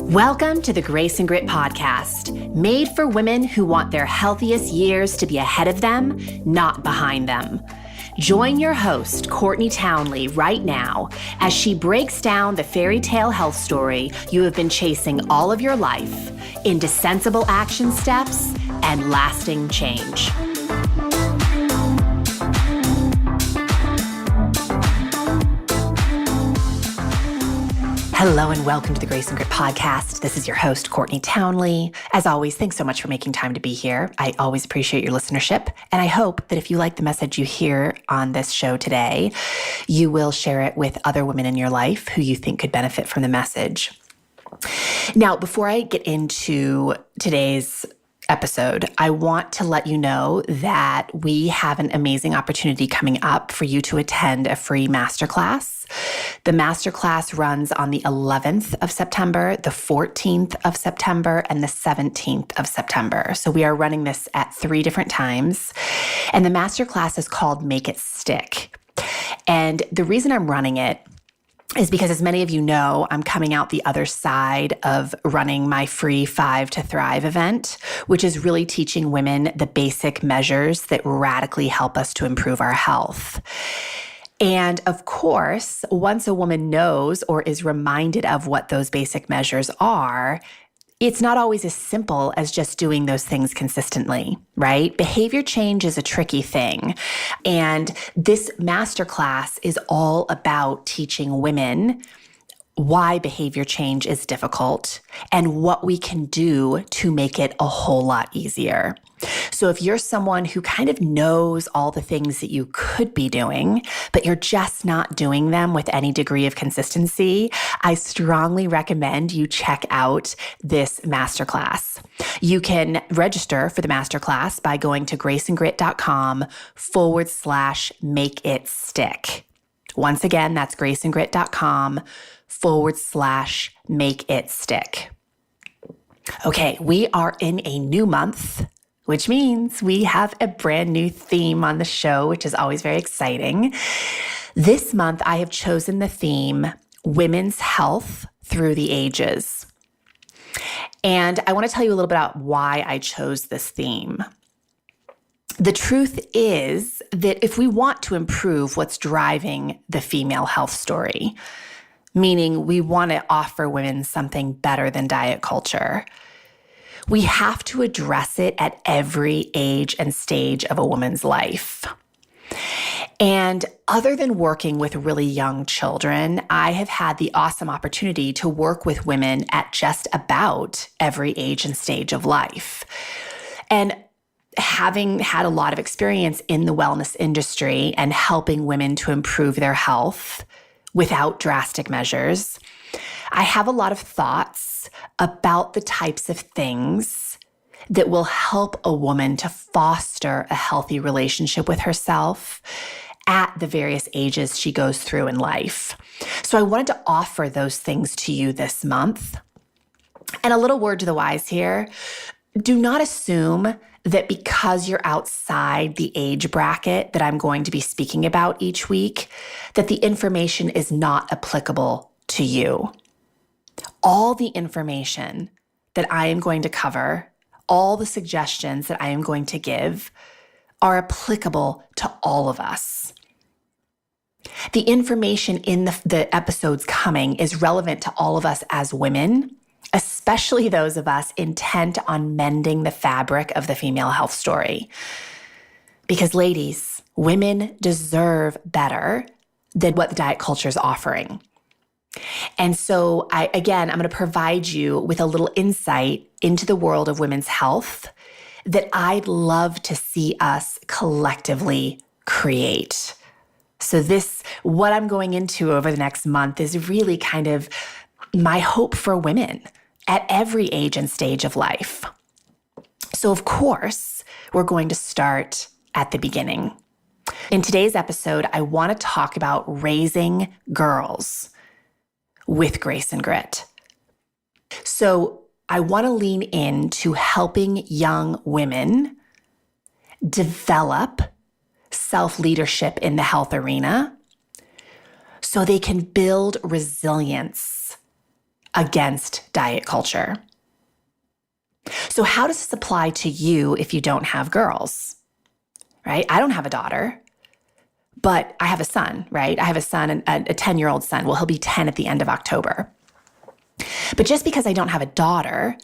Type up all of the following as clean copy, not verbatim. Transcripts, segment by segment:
Welcome to the Grace and Grit podcast, made for women who want their healthiest years to be ahead of them, not behind them. Join your host, Courtney Townley, right now as she breaks down the fairy tale health story you have been chasing all of your life into sensible action steps and lasting change. Hello and welcome to the Grace and Grit podcast. This is your host, Courtney Townley. As always, thanks so much for making time to be here. I always appreciate your listenership, and I hope that if you like the message you hear on this show today, you will share it with other women in your life who you think could benefit from the message. Now, before I get into today's episode, I want to let you know that we have an amazing opportunity coming up for you to attend a free masterclass. The masterclass runs on the 11th of September, the 14th of September, and the 17th of September. So we are running this at 3 different times. And the masterclass is called Make It Stick. And the reason I'm running it is because, as many of you know, I'm coming out the other side of running my free 5 to Thrive event, which is really teaching women the basic measures that radically help us to improve our health. And of course, once a woman knows or is reminded of what those basic measures are, it's not always as simple as just doing those things consistently, right? Behavior change is a tricky thing. And this masterclass is all about teaching women why behavior change is difficult and what we can do to make it a whole lot easier. So if you're someone who kind of knows all the things that you could be doing, but you're just not doing them with any degree of consistency, I strongly recommend you check out this masterclass. You can register for the masterclass by going to graceandgrit.com/make-it-stick. Once again, that's graceandgrit.com/make-it-stick. Okay, we are in a new month, which means we have a brand new theme on the show, which is always very exciting. This month, I have chosen the theme, Women's Health Through the Ages. And I want to tell you a little bit about why I chose this theme. The truth is that if we want to improve what's driving the female health story, meaning we want to offer women something better than diet culture, we have to address it at every age and stage of a woman's life. And other than working with really young children, I have had the awesome opportunity to work with women at just about every age and stage of life. And having had a lot of experience in the wellness industry and helping women to improve their health without drastic measures, I have a lot of thoughts about the types of things that will help a woman to foster a healthy relationship with herself at the various ages she goes through in life. So I wanted to offer those things to you this month. And a little word to the wise here, do not assume that because you're outside the age bracket that I'm going to be speaking about each week, that the information is not applicable to you. All the information that I am going to cover, all the suggestions that I am going to give are applicable to all of us. The information in the episodes coming is relevant to all of us as women, especially those of us intent on mending the fabric of the female health story. Because ladies, women deserve better than what the diet culture is offering. And so I'm going to provide you with a little insight into the world of women's health that I'd love to see us collectively create. So what I'm going into over the next month is really kind of my hope for women at every age and stage of life. So of course, we're going to start at the beginning. In today's episode, I want to talk about raising girls with grace and grit. So I want to lean into helping young women develop self-leadership in the health arena so they can build resilience against diet culture. So how does this apply to you if you don't have girls, right? I don't have a daughter, but I have a son, right? I have a son, a 10-year-old son. Well, he'll be 10 at the end of October. But just because I don't have a daughter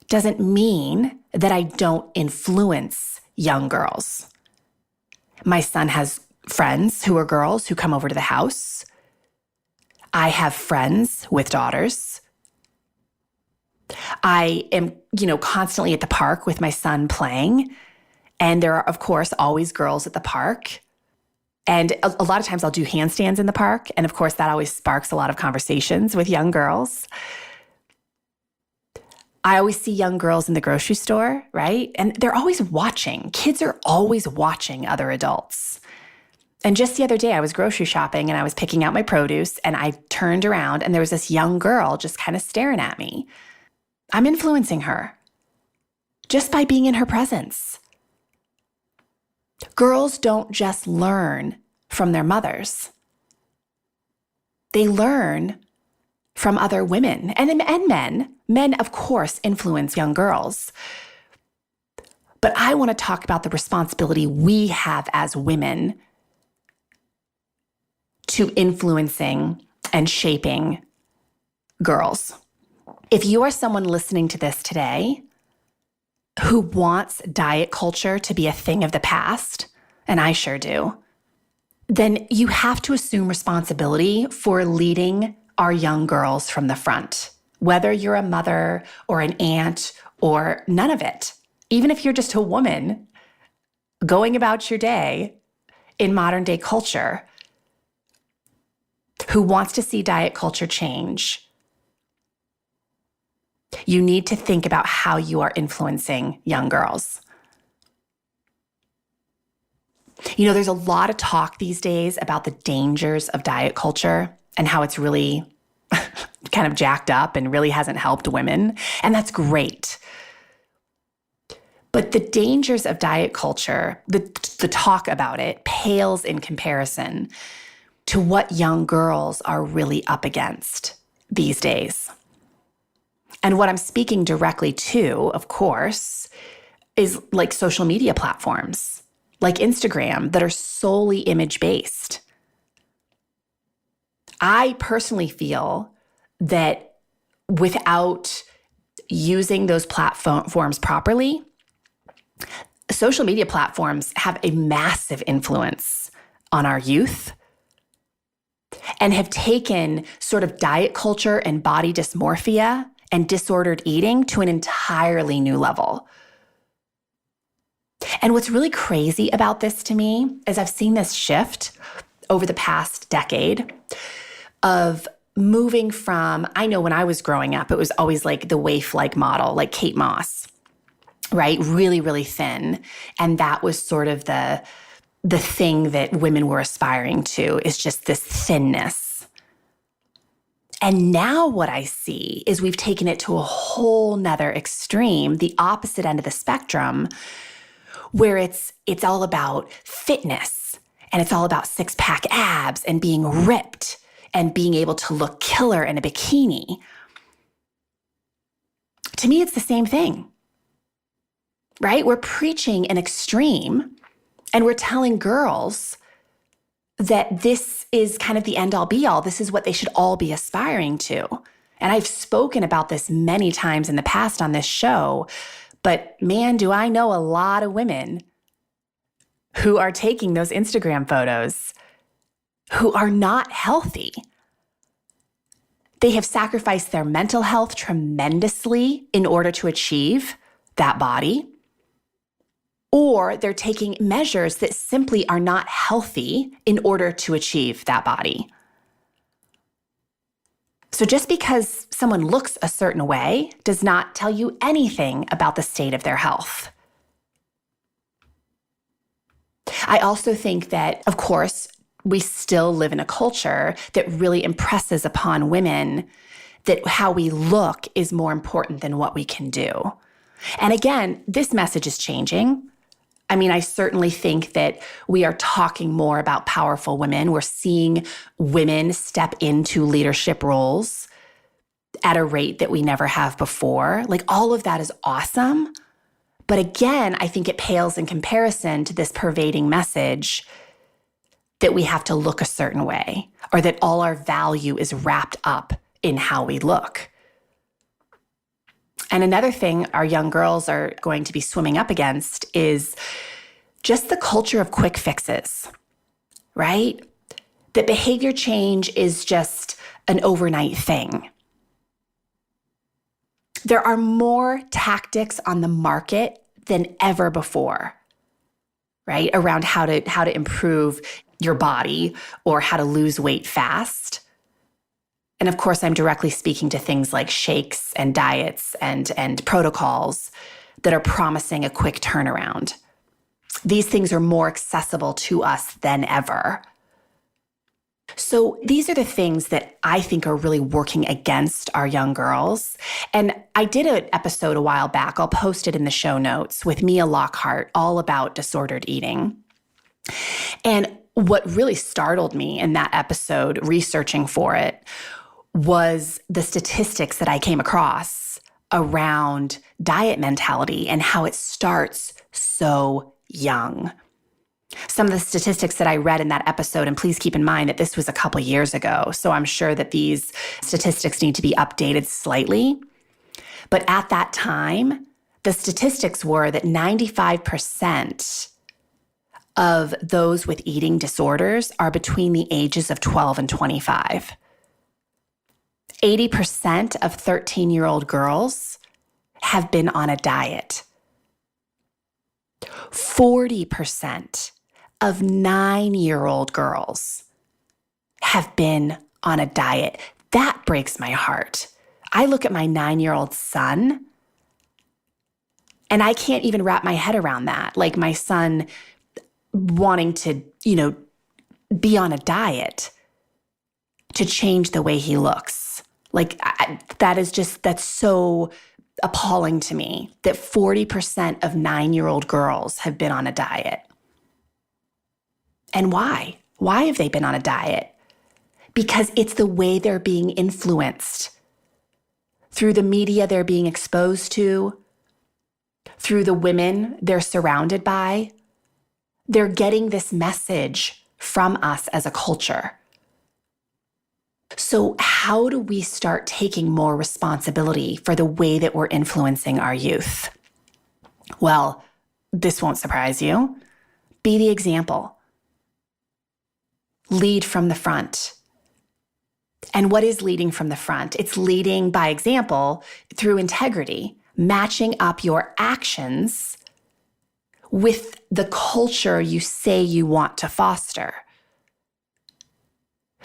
doesn't mean that I don't influence young girls. My son has friends who are girls who come over to the house. I have friends with daughters. I am, constantly at the park with my son playing. And there are, of course, always girls at the park. And a lot of times I'll do handstands in the park. And of course, that always sparks a lot of conversations with young girls. I always see young girls in the grocery store, right? And they're always watching. Kids are always watching other adults. And just the other day, I was grocery shopping and I was picking out my produce and I turned around and there was this young girl just kind of staring at me. I'm influencing her just by being in her presence. Girls don't just learn from their mothers. They learn from other women and men. Men, of course, influence young girls. But I want to talk about the responsibility we have as women to influencing and shaping girls. If you are someone listening to this today who wants diet culture to be a thing of the past, and I sure do, then you have to assume responsibility for leading our young girls from the front, whether you're a mother or an aunt or none of it. Even if you're just a woman going about your day in modern day culture who wants to see diet culture change, you need to think about how you are influencing young girls. There's a lot of talk these days about the dangers of diet culture and how it's really kind of jacked up and really hasn't helped women. And that's great. But the dangers of diet culture, the talk about it, pales in comparison to what young girls are really up against these days. And what I'm speaking directly to, of course, is like social media platforms like Instagram that are solely image-based. I personally feel that without using those platforms properly, social media platforms have a massive influence on our youth and have taken sort of diet culture and body dysmorphia and disordered eating to an entirely new level. And what's really crazy about this to me is I've seen this shift over the past decade of moving from, I know when I was growing up, it was always like the waif-like model, like Kate Moss, right? Really, really thin. And that was sort of the thing that women were aspiring to, is just this thinness. And now what I see is we've taken it to a whole nother extreme, the opposite end of the spectrum, where it's all about fitness and it's all about six-pack abs and being ripped and being able to look killer in a bikini. To me, it's the same thing, right? We're preaching an extreme and we're telling girls that this is kind of the end-all be-all. This is what they should all be aspiring to. And I've spoken about this many times in the past on this show, but man, do I know a lot of women who are taking those Instagram photos who are not healthy. They have sacrificed their mental health tremendously in order to achieve that body, or they're taking measures that simply are not healthy in order to achieve that body. So just because someone looks a certain way does not tell you anything about the state of their health. I also think that, of course, we still live in a culture that really impresses upon women that how we look is more important than what we can do. And again, this message is changing. I mean, I certainly think that we are talking more about powerful women. We're seeing women step into leadership roles. at a rate that we never have before. Like all of that is awesome. But again, I think it pales in comparison to this pervading message that we have to look a certain way, or that all our value is wrapped up in how we look. And another thing our young girls are going to be swimming up against is just the culture of quick fixes, right? That behavior change is just an overnight thing. There are more tactics on the market than ever before, right? Around how to improve your body or how to lose weight fast. And of course, I'm directly speaking to things like shakes and diets and protocols that are promising a quick turnaround. These things are more accessible to us than ever. So these are the things that I think are really working against our young girls. And I did an episode a while back, I'll post it in the show notes, with Mia Lockhart, all about disordered eating. And what really startled me in that episode, researching for it, was the statistics that I came across around diet mentality and how it starts so young. Some of the statistics that I read in that episode, and please keep in mind that this was a couple years ago, so I'm sure that these statistics need to be updated slightly. But at that time, the statistics were that 95% of those with eating disorders are between the ages of 12 and 25. 80% of 13-year-old girls have been on a diet. 40% of 9-year-old girls have been on a diet. That breaks my heart. I look at my 9-year-old son, and I can't even wrap my head around that. Like my son wanting to, be on a diet to change the way he looks. Like that's so appalling to me that 40% of 9-year-old girls have been on a diet. And why? Why have they been on a diet? Because it's the way they're being influenced through the media they're being exposed to, through the women they're surrounded by. They're getting this message from us as a culture. So how do we start taking more responsibility for the way that we're influencing our youth? Well, this won't surprise you. Be the example. Lead from the front. And what is leading from the front? It's leading by example through integrity, matching up your actions with the culture you say you want to foster.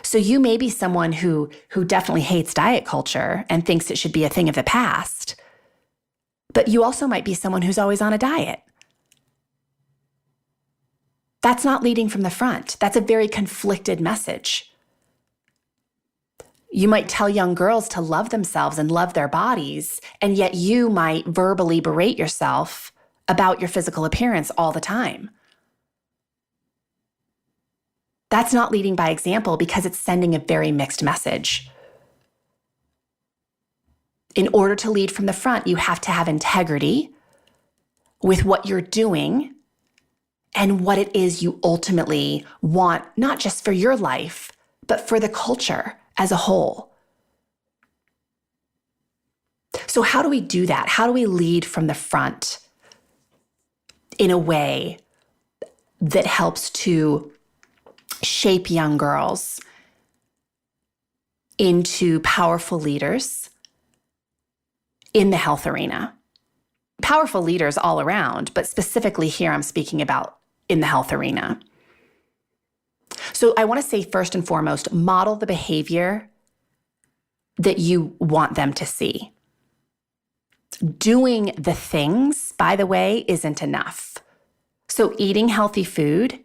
So you may be someone who definitely hates diet culture and thinks it should be a thing of the past, but you also might be someone who's always on a diet. That's not leading from the front. That's a very conflicted message. You might tell young girls to love themselves and love their bodies, and yet you might verbally berate yourself about your physical appearance all the time. That's not leading by example because it's sending a very mixed message. In order to lead from the front, you have to have integrity with what you're doing and what it is you ultimately want, not just for your life, but for the culture as a whole. So how do we do that? How do we lead from the front in a way that helps to shape young girls into powerful leaders in the health arena? Powerful leaders all around, but specifically here I'm speaking about in the health arena. So I want to say first and foremost, model the behavior that you want them to see. Doing the things, by the way, isn't enough. So eating healthy food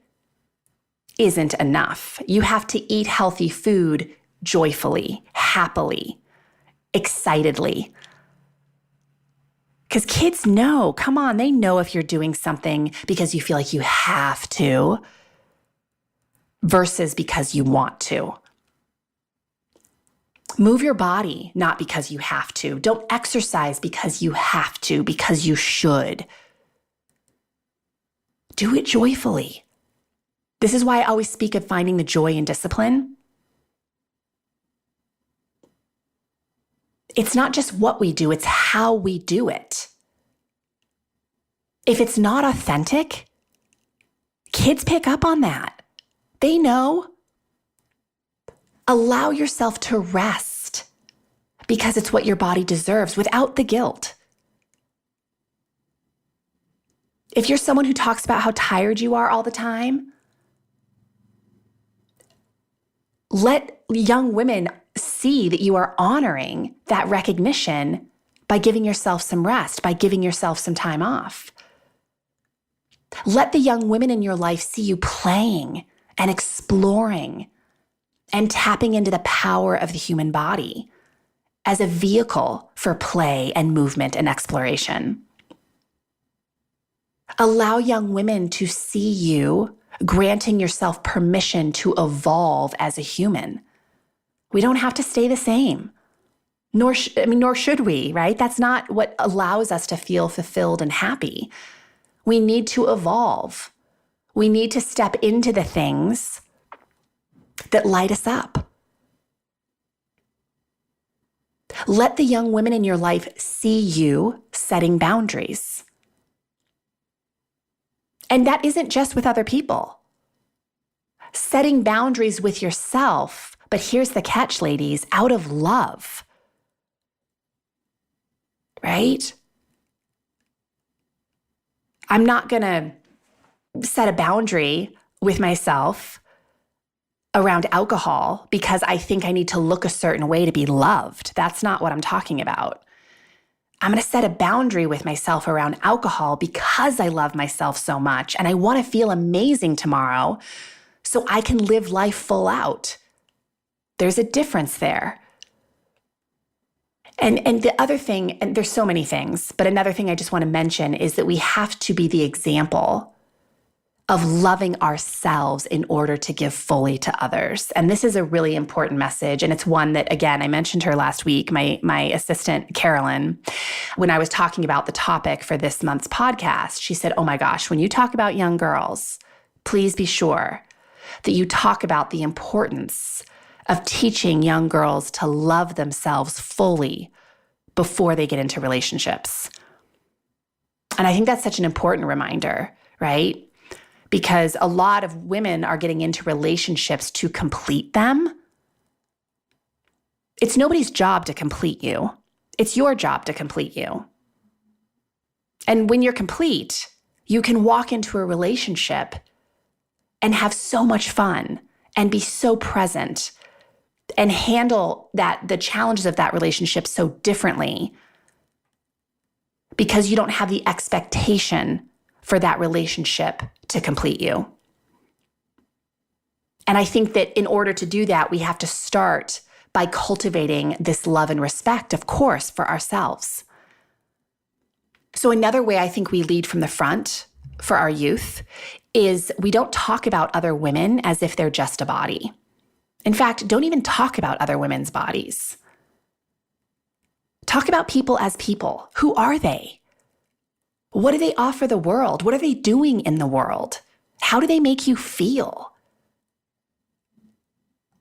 isn't enough. You have to eat healthy food joyfully, happily, excitedly. Because kids know, come on, they know if you're doing something because you feel like you have to versus because you want to. Move your body, not because you have to. Don't exercise because you have to, because you should. Do it joyfully. This is why I always speak of finding the joy in discipline. It's not just what we do, it's how we do it. If it's not authentic, kids pick up on that. They know. Allow yourself to rest because it's what your body deserves without the guilt. If you're someone who talks about how tired you are all the time, let young women see that you are honoring that recognition by giving yourself some rest, by giving yourself some time off. Let the young women in your life see you playing and exploring and tapping into the power of the human body as a vehicle for play and movement and exploration. Allow young women to see you granting yourself permission to evolve as a human. We don't have to stay the same, nor should we, right? That's not what allows us to feel fulfilled and happy. We need to evolve. We need to step into the things that light us up. Let the young women in your life see you setting boundaries. And that isn't just with other people. Setting boundaries with yourself, but here's the catch, ladies, out of love. Right? I'm not going to set a boundary with myself around alcohol because I think I need to look a certain way to be loved. That's not what I'm talking about. I'm going to set a boundary with myself around alcohol because I love myself so much and I want to feel amazing tomorrow so I can live life full out. There's a difference there. And the other thing, and there's so many things, but another thing I just want to mention is that we have to be the example of loving ourselves in order to give fully to others. And this is a really important message. And it's one that, again, I mentioned her last week, my assistant, Carolyn, when I was talking about the topic for this month's podcast, she said, oh my gosh, when you talk about young girls, please be sure that you talk about the importance of teaching young girls to love themselves fully before they get into relationships. And I think that's such an important reminder, right? Because a lot of women are getting into relationships to complete them. It's nobody's job to complete you. It's your job to complete you. And when you're complete, you can walk into a relationship and have so much fun and be so present and handle the challenges of that relationship so differently because you don't have the expectation for that relationship to complete you. And I think that in order to do that, we have to start by cultivating this love and respect, of course, for ourselves. So another way I think we lead from the front for our youth is we don't talk about other women as if they're just a body. In fact, don't even talk about other women's bodies. Talk about people as people. Who are they? What do they offer the world? What are they doing in the world? How do they make you feel?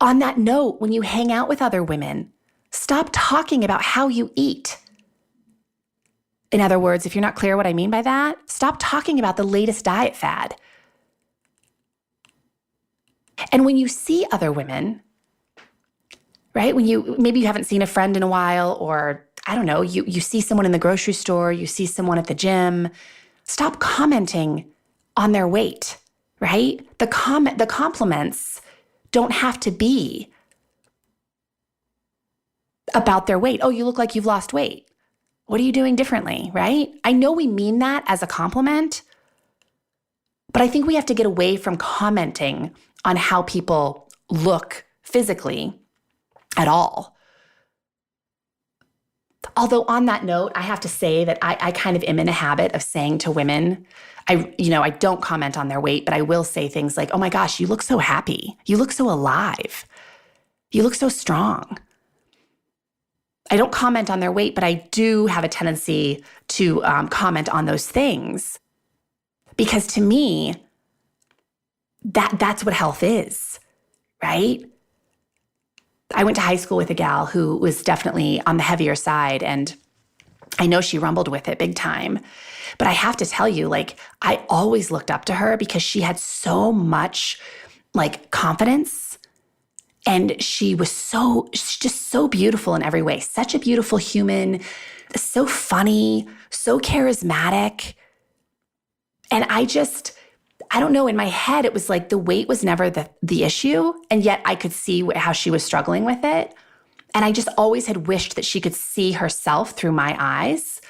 On that note, when you hang out with other women, stop talking about how you eat. In other words, if you're not clear what I mean by that, stop talking about the latest diet fad. And when you see other women, right, maybe you haven't seen a friend in a while, or I don't know, you see someone in the grocery store, you see someone at the gym, stop commenting on their weight, right? The compliments don't have to be about their weight. Oh, you look like you've lost weight. What are you doing differently, right? I know we mean that as a compliment, but I think we have to get away from commenting on how people look physically at all. Although on that note, I have to say that I kind of am in a habit of saying to women, I don't comment on their weight, but I will say things like, oh my gosh, you look so happy. You look so alive. You look so strong. I don't comment on their weight, but I do have a tendency to comment on those things. Because to me, that's what health is, right? I went to high school with a gal who was definitely on the heavier side, and I know she rumbled with it big time. But I have to tell you, like, I always looked up to her because she had so much like confidence, and she's just so beautiful in every way. Such a beautiful human, so funny, so charismatic. And I don't know, in my head, it was like the weight was never the issue. And yet I could see how she was struggling with it. And I just always had wished that she could see herself through my eyes,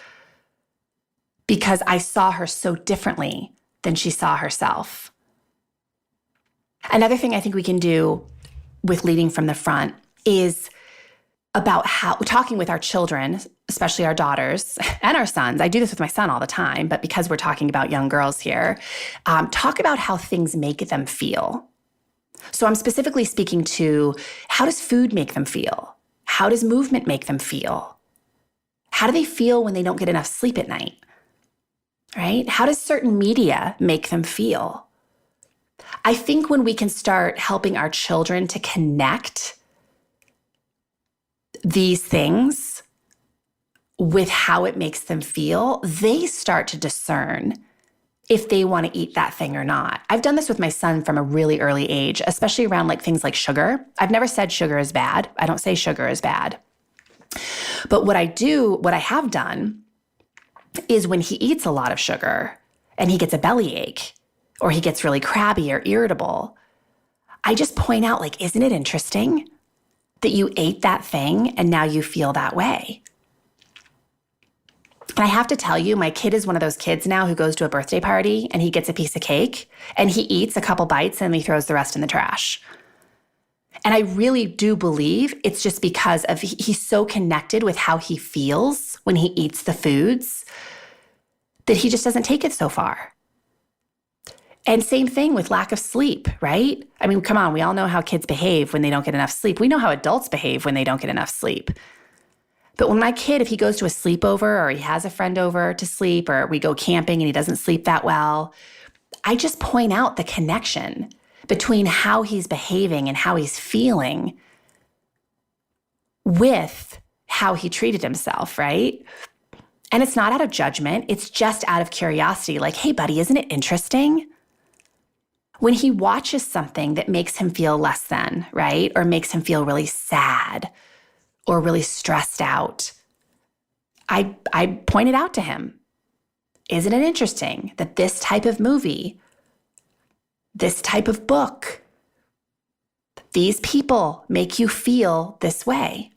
because I saw her so differently than she saw herself. Another thing I think we can do with leading from the front is about how talking with our children, especially our daughters and our sons. I do this with my son all the time, but because we're talking about young girls here, talk about how things make them feel. So I'm specifically speaking to, how does food make them feel? How does movement make them feel? How do they feel when they don't get enough sleep at night? Right? How does certain media make them feel? I think when we can start helping our children to connect these things with how it makes them feel, they start to discern if they want to eat that thing or not. I've done this with my son from a really early age, especially around like things like sugar. I've never said sugar is bad. I don't say sugar is bad. But what I have done is when he eats a lot of sugar and he gets a bellyache or he gets really crabby or irritable, I just point out, like, isn't it interesting that you ate that thing and now you feel that way? And I have to tell you, my kid is one of those kids now who goes to a birthday party and he gets a piece of cake and he eats a couple bites and he throws the rest in the trash. And I really do believe it's just because of he's so connected with how he feels when he eats the foods that he just doesn't take it so far. And same thing with lack of sleep, right? I mean, come on, we all know how kids behave when they don't get enough sleep. We know how adults behave when they don't get enough sleep. But when my kid, if he goes to a sleepover or he has a friend over to sleep or we go camping and he doesn't sleep that well, I just point out the connection between how he's behaving and how he's feeling with how he treated himself, right? And it's not out of judgment. It's just out of curiosity. Like, hey, buddy, isn't it interesting? When he watches something that makes him feel less than, right? Or makes him feel really sad or really stressed out, I point it out to him. Isn't it interesting that this type of movie, this type of book, these people make you feel this way?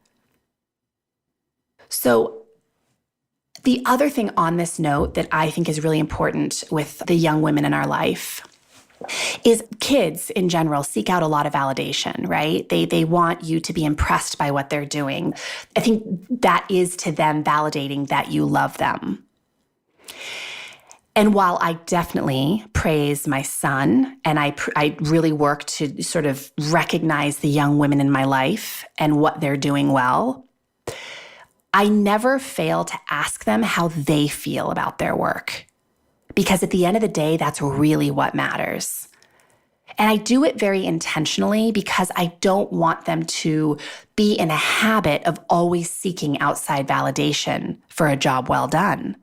So the other thing on this note that I think is really important with the young women in our life is kids in general seek out a lot of validation, right? They want you to be impressed by what they're doing. I think that is to them validating that you love them. And while I definitely praise my son and I really work to sort of recognize the young women in my life and what they're doing well, I never fail to ask them how they feel about their work. Because at the end of the day, that's really what matters. And I do it very intentionally because I don't want them to be in a habit of always seeking outside validation for a job well done.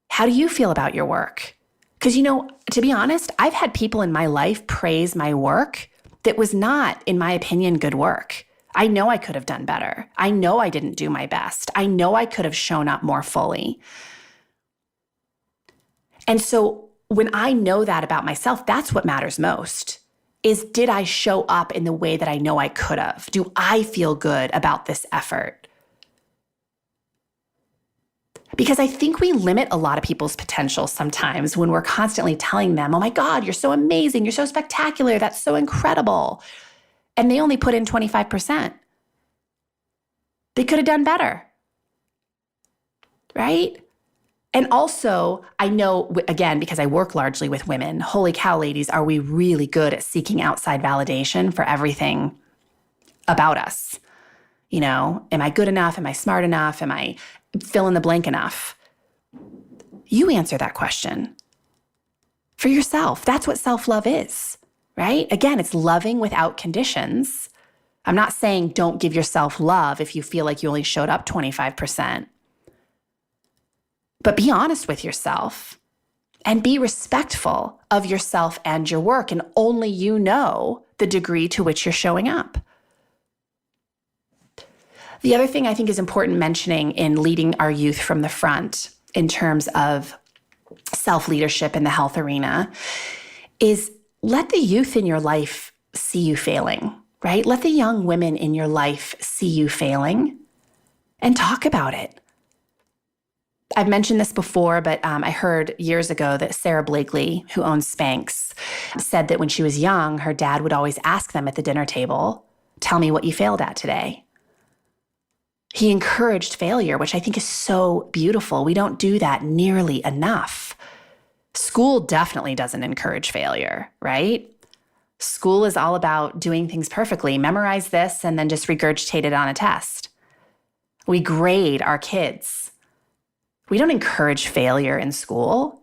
How do you feel about your work? Because, to be honest, I've had people in my life praise my work that was not, in my opinion, good work. I know I could have done better. I know I didn't do my best. I know I could have shown up more fully. And so when I know that about myself, that's what matters most, is did I show up in the way that I know I could have? Do I feel good about this effort? Because I think we limit a lot of people's potential sometimes when we're constantly telling them, oh my God, you're so amazing, you're so spectacular, that's so incredible. And they only put in 25%. They could have done better, right? And also, I know, again, because I work largely with women, holy cow, ladies, are we really good at seeking outside validation for everything about us? Am I good enough? Am I smart enough? Am I fill in the blank enough? You answer that question for yourself. That's what self-love is, right? Again, it's loving without conditions. I'm not saying don't give yourself love if you feel like you only showed up 25%. But be honest with yourself and be respectful of yourself and your work. And only you know the degree to which you're showing up. The other thing I think is important mentioning in leading our youth from the front in terms of self-leadership in the health arena is let the youth in your life see you failing, right? Let the young women in your life see you failing and talk about it. I've mentioned this before, but I heard years ago that Sarah Blakely, who owns Spanx, said that when she was young, her dad would always ask them at the dinner table, "Tell me what you failed at today." He encouraged failure, which I think is so beautiful. We don't do that nearly enough. School definitely doesn't encourage failure, right? School is all about doing things perfectly. Memorize this and then just regurgitate it on a test. We grade our kids. We don't encourage failure in school.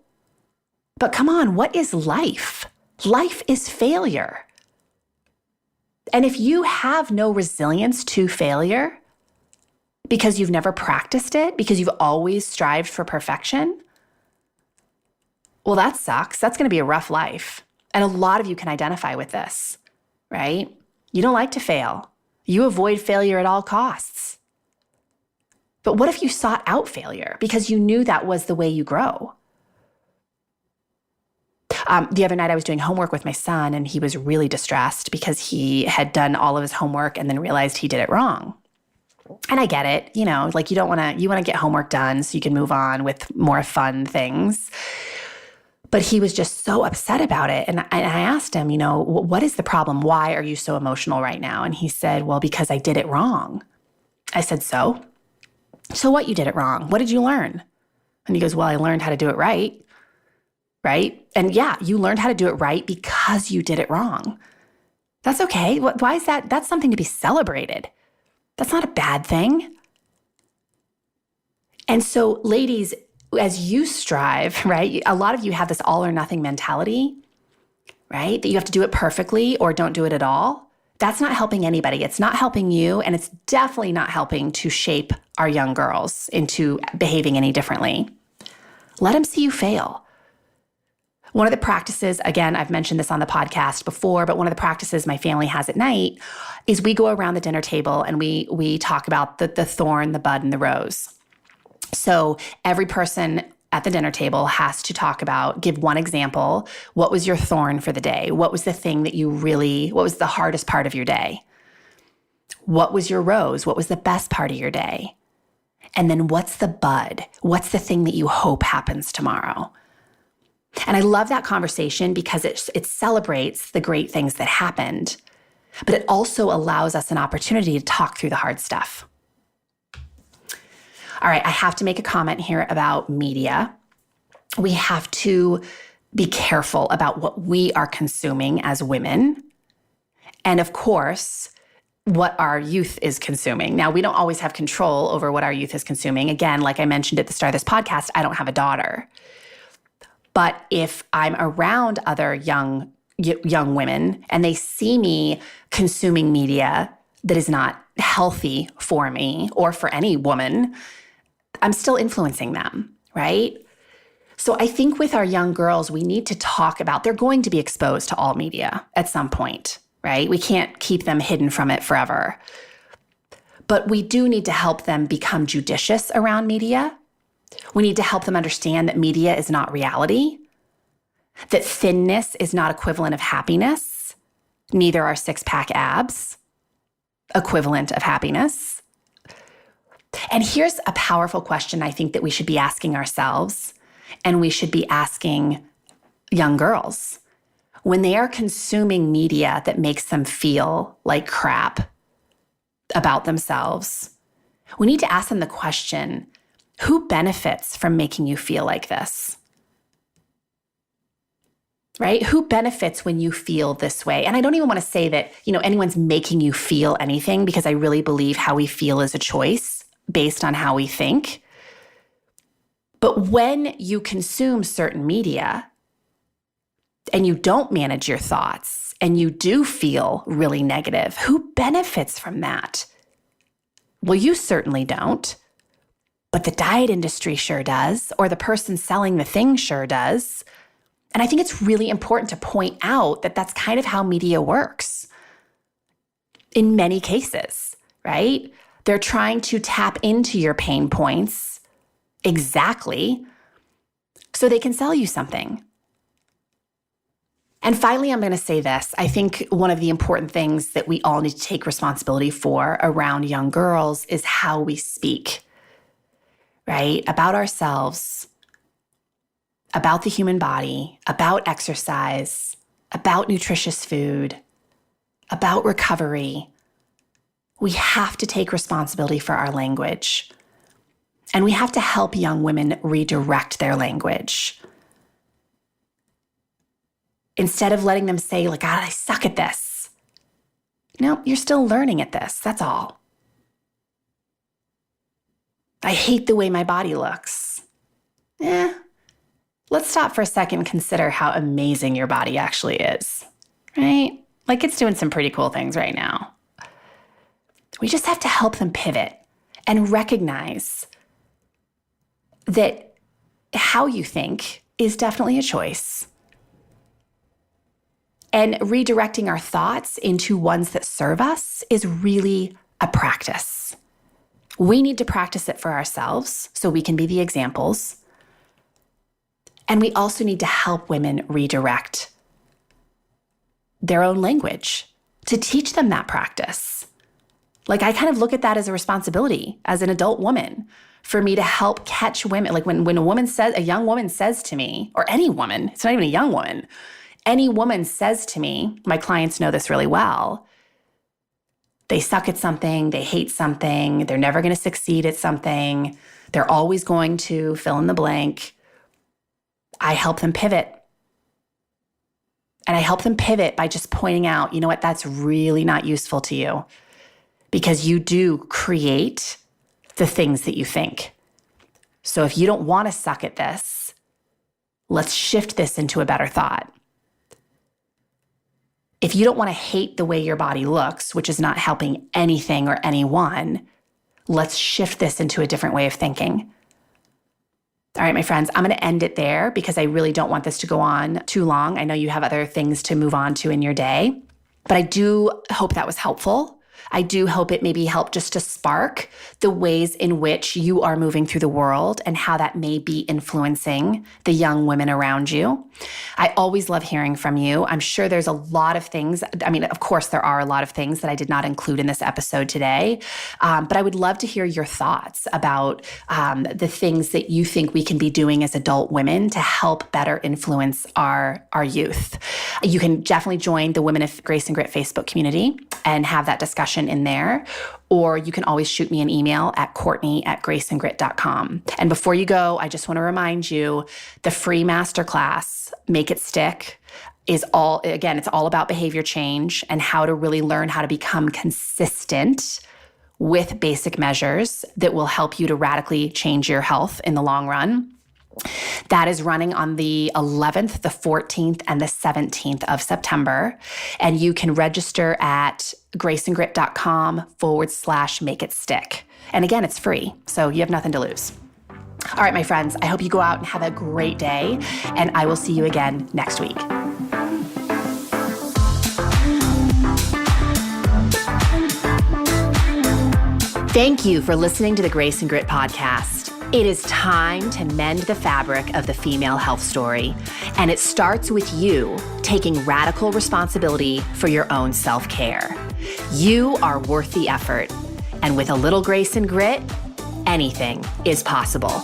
But come on, what is life? Life is failure. And if you have no resilience to failure, because you've never practiced it, because you've always strived for perfection, well, that sucks. That's going to be a rough life. And a lot of you can identify with this, right? You don't like to fail. You avoid failure at all costs. But what if you sought out failure because you knew that was the way you grow? The other night I was doing homework with my son and he was really distressed because he had done all of his homework and then realized he did it wrong. And I get it, you want to get homework done so you can move on with more fun things. But he was just so upset about it. And I asked him, what is the problem? Why are you so emotional right now? And he said, well, because I did it wrong. I said, so what, you did it wrong? What did you learn? And he goes, well, I learned how to do it right. Right? And yeah, you learned how to do it right because you did it wrong. That's okay. Why is that? That's something to be celebrated. That's not a bad thing. And so, ladies, as you strive, right, a lot of you have this all or nothing mentality, right, that you have to do it perfectly or don't do it at all. That's not helping anybody. It's not helping you, and it's definitely not helping to shape our young girls into behaving any differently. Let them see you fail. One of the practices, again, I've mentioned this on the podcast before, but one of the practices my family has at night is we go around the dinner table and we talk about the thorn, the bud, and the rose. So every person at the dinner table has to give one example. What was your thorn for the day? What was the thing that what was the hardest part of your day? What was your rose? What was the best part of your day? And then what's the bud? What's the thing that you hope happens tomorrow? And I love that conversation because it celebrates the great things that happened, but it also allows us an opportunity to talk through the hard stuff. All right, I have to make a comment here about media. We have to be careful about what we are consuming as women. And of course, what our youth is consuming. Now, we don't always have control over what our youth is consuming. Again, like I mentioned at the start of this podcast, I don't have a daughter. But if I'm around other young women and they see me consuming media that is not healthy for me or for any woman, I'm still influencing them, right? So I think with our young girls, we need to talk about, they're going to be exposed to all media at some point, right? We can't keep them hidden from it forever. But we do need to help them become judicious around media. We need to help them understand that media is not reality, that thinness is not equivalent of happiness. Neither are six-pack abs equivalent of happiness. And here's a powerful question I think that we should be asking ourselves, and we should be asking young girls. When they are consuming media that makes them feel like crap about themselves, we need to ask them the question, who benefits from making you feel like this? right? Who benefits when you feel this way? And I don't even want to say that, anyone's making you feel anything, because I really believe how we feel is a choice based on how we think. But when you consume certain media and you don't manage your thoughts and you do feel really negative, who benefits from that? Well, you certainly don't, but the diet industry sure does, or the person selling the thing sure does. And I think it's really important to point out that that's kind of how media works in many cases, right? They're trying to tap into your pain points exactly so they can sell you something. And finally, I'm going to say this. I think one of the important things that we all need to take responsibility for around young girls is how we speak, right? About ourselves, about the human body, about exercise, about nutritious food, about recovery. We have to take responsibility for our language. And we have to help young women redirect their language. Instead of letting them say, God, I suck at this. No, you're still learning at this. That's all. I hate the way my body looks. Let's stop for a second and consider how amazing your body actually is, right? It's doing some pretty cool things right now. We just have to help them pivot and recognize that how you think is definitely a choice. And redirecting our thoughts into ones that serve us is really a practice. We need to practice it for ourselves so we can be the examples. And we also need to help women redirect their own language to teach them that practice. I kind of look at that as a responsibility as an adult woman for me to help catch women. When a young woman says to me, or any woman, it's not even a young woman, any woman says to me, my clients know this really well, they suck at something, they hate something, they're never going to succeed at something, they're always going to fill in the blank. I help them pivot. And I help them pivot by just pointing out, you know what, that's really not useful to you, because you do create the things that you think. So if you don't want to suck at this, let's shift this into a better thought. If you don't want to hate the way your body looks, which is not helping anything or anyone, let's shift this into a different way of thinking. All right, my friends, I'm going to end it there because I really don't want this to go on too long. I know you have other things to move on to in your day, but I do hope that was helpful. I do hope it maybe helped just to spark the ways in which you are moving through the world and how that may be influencing the young women around you. I always love hearing from you. I'm sure there's a lot of things. Of course, there are a lot of things that I did not include in this episode today, but I would love to hear your thoughts about the things that you think we can be doing as adult women to help better influence our youth. You can definitely join the Women of Grace and Grit Facebook community and have that discussion in there, or you can always shoot me an email at Courtney@graceandgrit.com. And before you go, I just want to remind you, the free masterclass, Make It Stick, it's all about behavior change and how to really learn how to become consistent with basic measures that will help you to radically change your health in the long run. That is running on the 11th, the 14th, and the 17th of September. And you can register at graceandgrit.com/makeitstick. And again, it's free, so you have nothing to lose. All right, my friends, I hope you go out and have a great day, and I will see you again next week. Thank you for listening to the Grace and Grit podcast. It is time to mend the fabric of the female health story, and it starts with you taking radical responsibility for your own self-care. You are worth the effort, and with a little grace and grit, anything is possible.